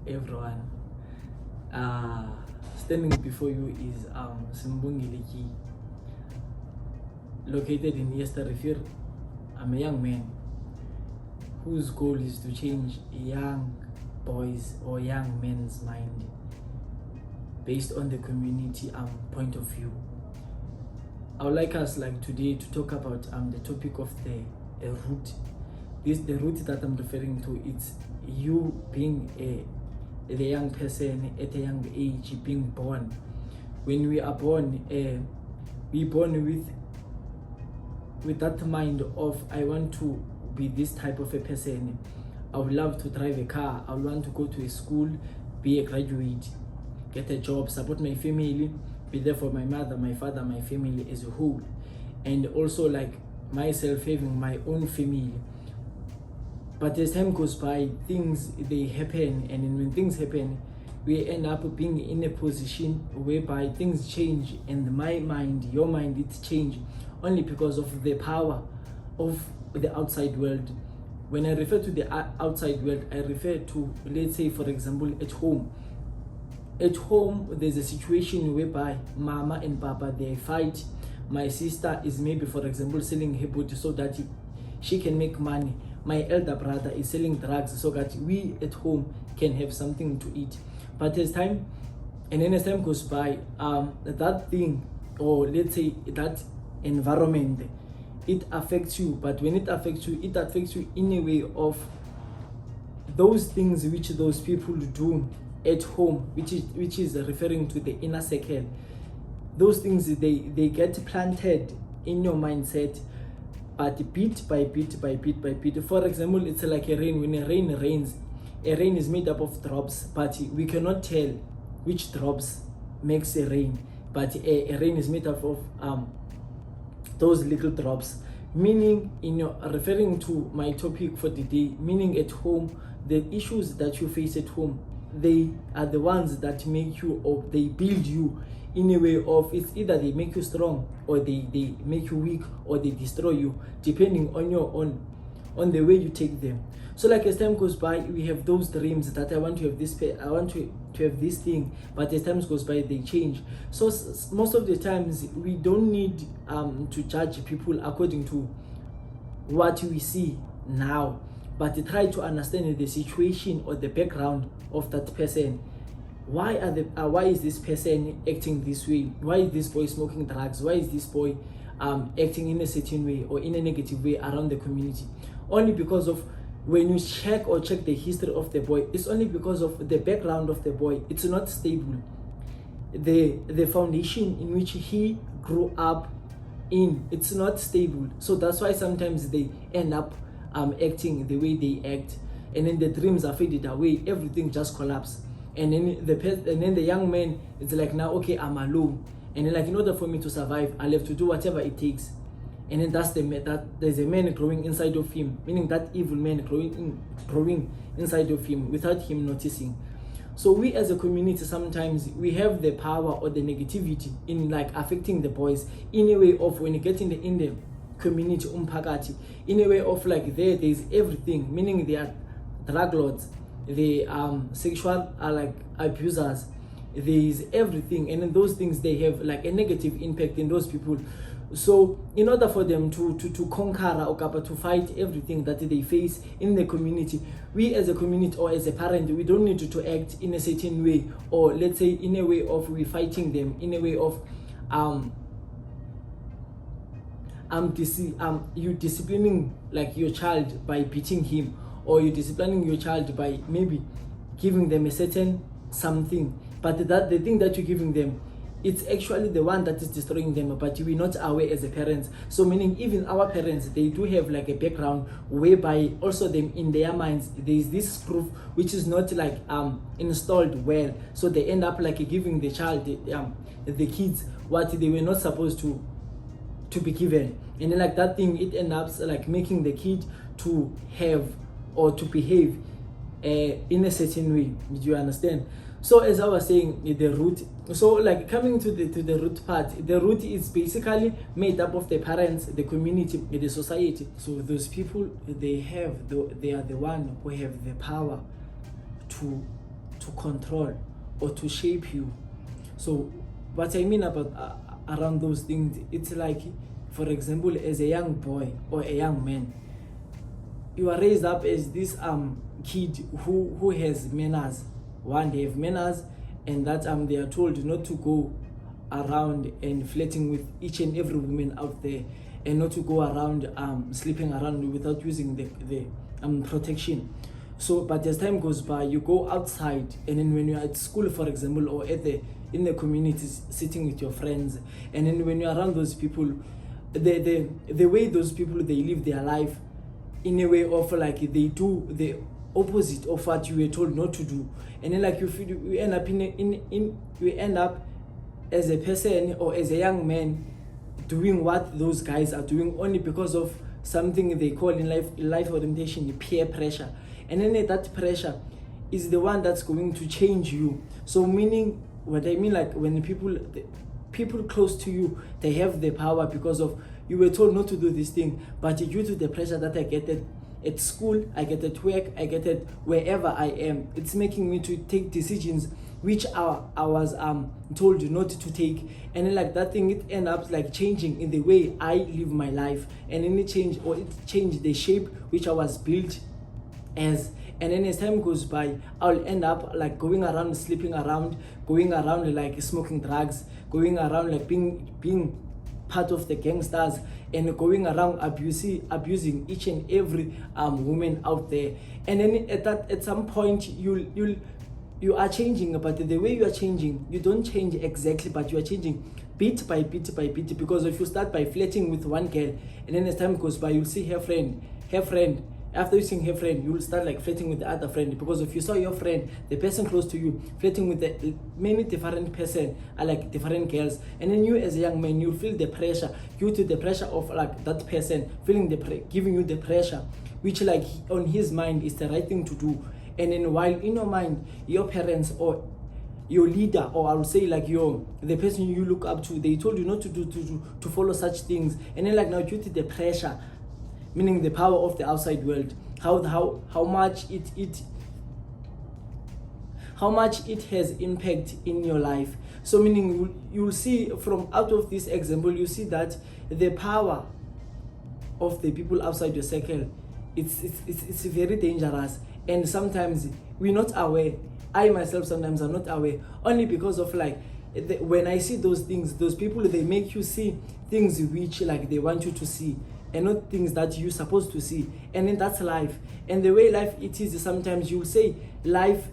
everyone. Standing before you is SIMBONGILE, located in Yesterefir. I'm a young man whose goal is to change young boys or young men's mind based on the community point of view. I would like us today to talk about the topic of the root. The root that I'm referring to, it's you being the young person at a young age, being born. When we are born, we born with that mind of, I want to be this type of a person. I would love to drive a car. I would want to go to a school, be a graduate, get a job, support my family, be there for my mother, my father, my family as a whole, and also myself having my own family. But as time goes by, things they happen, and when things happen, we end up being in a position whereby things change, and my mind, your mind, it's changed only because of the power of the outside world. When I refer to the outside world, I refer to, let's say, for example, at home. At home, there's a situation whereby mama and papa, they fight. My sister is maybe, for example, selling her body so that she can make money. My elder brother is selling drugs so that we at home can have something to eat. But as time goes by, that thing, or let's say that environment, it affects you. But when it affects you in a way of those things which those people do at home, which is referring to the inner circle. Those things, they get planted in your mindset, but bit by bit by bit by bit. For example, it's like a rain. When a rain rains, a rain is made up of drops, but we cannot tell which drops makes a rain. But a rain is made up of those little drops. Meaning, referring to my topic for the day, meaning at home, the issues that you face at home, they are the ones that make you, or they build you in a way of, it's either they make you strong or they make you weak, or they destroy you, depending on the way you take them. So as time goes by, we have those dreams that I want to have this, I want to have this thing, but as time goes by, they change. So most of the times we don't need to judge people according to what we see now, but try to understand the situation or the background of that person. Why is this person acting this way? Why is this boy smoking drugs? Why is this boy acting in a certain way or in a negative way around the community? Only because of, when you check the history of the boy, it's only because of the background of the boy. It's not stable. The foundation in which he grew up in, it's not stable. So that's why sometimes they end up acting the way they act, and then the dreams are faded away, everything just collapses, and then the young man is like, now okay, I'm alone, and then in order for me to survive, I'll have to do whatever it takes. And then there's a man growing inside of him, meaning that evil man growing inside of him without him noticing. So we as a community, sometimes we have the power or the negativity in affecting the boys in a way of, when you get in the community, in a way of there's everything, meaning they are drug lords, they sexual abusers, there is everything, and then those things, they have a negative impact in those people. So in order for them to conquer or to fight everything that they face in the community, we as a community or as a parent, we don't need to act in a certain way, or let's say in a way of we fighting them, in a way of you disciplining your child by beating him, or you disciplining your child by maybe giving them a certain something, but that the thing that you're giving them, it's actually the one that is destroying them, but we're not aware as a parents. So meaning even our parents, they do have a background whereby also them in their minds, there is this proof which is not installed well, so they end up giving the child, the kids, what they were not supposed to be given, and then that thing, it ends up making the kid to have or to behave in a certain way. Did you understand? So as I was saying, the root, so coming to the root part, the root is basically made up of the parents, the community, the society. So those people, they are the one who have the power to to control or to shape you. So what I mean about around those things, it's like, for example, as a young boy or a young man, you are raised up as this kid who has manners. One, they have manners, and that they are told not to go around and flirting with each and every woman out there, and not to go around sleeping around without using the protection. So but as time goes by, you go outside, and then when you're at school, for example, or in the communities, sitting with your friends, and then when you're around those people, the way those people, they live their life in a way of like they do the opposite of what you were told not to do, and then like you end up you end up as a person or as a young man doing what those guys are doing, only because of something they call in life orientation peer pressure. And then that pressure is the one that's going to change you. So meaning, what I mean, like when people close to you, they have the power because of you were told not to do this thing, but due to the pressure that I get at school, I get at work, I get it wherever I am, it's making me to take decisions which I was told not to take. And then like that thing, it end up like changing in the way I live my life, and then it changed the shape which I was built as. And then as time goes by, I'll end up like going around, sleeping around, going around like smoking drugs, going around like being part of the gangsters, and going around abusing each and every woman out there. And then at some point you are changing, but the way you are changing, you don't change exactly, but you are changing bit by bit by bit, because if you start by flirting with one girl, and then as time goes by, you'll see her friend. After you see her friend, you'll start like flirting with the other friend, because if you saw your friend, the person close to you, flirting with the many different person, like different girls, and then you as a young man, you feel the pressure due to the pressure of like that person feeling giving you the pressure, which like on his mind is the right thing to do. And then while in your mind, your parents or your leader, or I would say like the person you look up to, they told you not to follow such things. And then like now due to the pressure, meaning the power of the outside world, how much it has impact in your life. So meaning you'll see from out of this example, you see that the power of the people outside your circle, it's very dangerous. And sometimes we're not aware. I myself sometimes am not aware, only because of like when I see those things, those people, they make you see things which like they want you to see, and not things that you're supposed to see. And then that's life. And the way life it is, sometimes you'll say life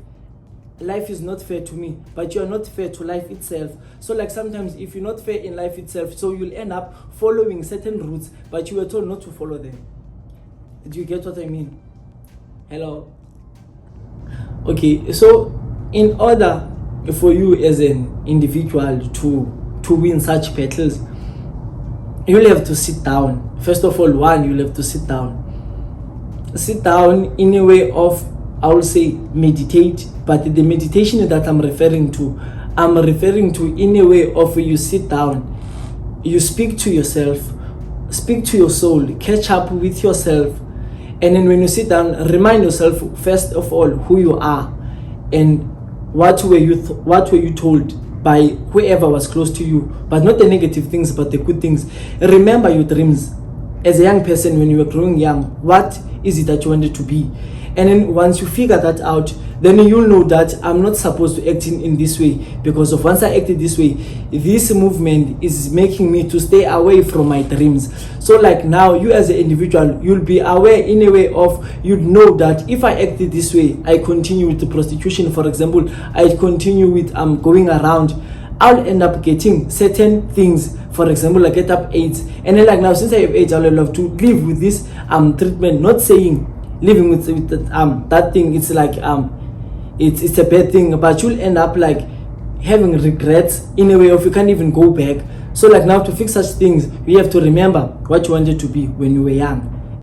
is not fair to me, but you're not fair to life itself. So like sometimes if you're not fair in life itself, so you'll end up following certain routes, but you were told not to follow them. Do you get what I mean? Hello? Okay, so in order for you as an individual to win such battles, you'll have to sit down. First of all, you'll have to sit down in a way of, I will say, meditate. But the meditation that I'm referring to in a way of you sit down, you speak to yourself, speak to your soul, catch up with yourself. And then when you sit down, remind yourself first of all who you are, and what were you told by whoever was close to you, but not the negative things, but the good things. Remember your dreams as a young person. When you were growing young, what is it that you wanted to be? And then once you figure that out, then you'll know that I'm not supposed to act in this way, because of once I acted this way, this movement is making me to stay away from my dreams. So like now, you as an individual, you'll be aware in a way of, you'd know that if I acted this way, I continue with the prostitution, for example, I continue with going around, I'll end up getting certain things. For example, I get up AIDS, and then like now, since I have AIDS, I'll love to live with this treatment. Not saying living with that thing, it's like it's a bad thing, but you'll end up like having regrets in a way of you can't even go back. So like now, to fix such things, you have to remember what you wanted to be when you were young.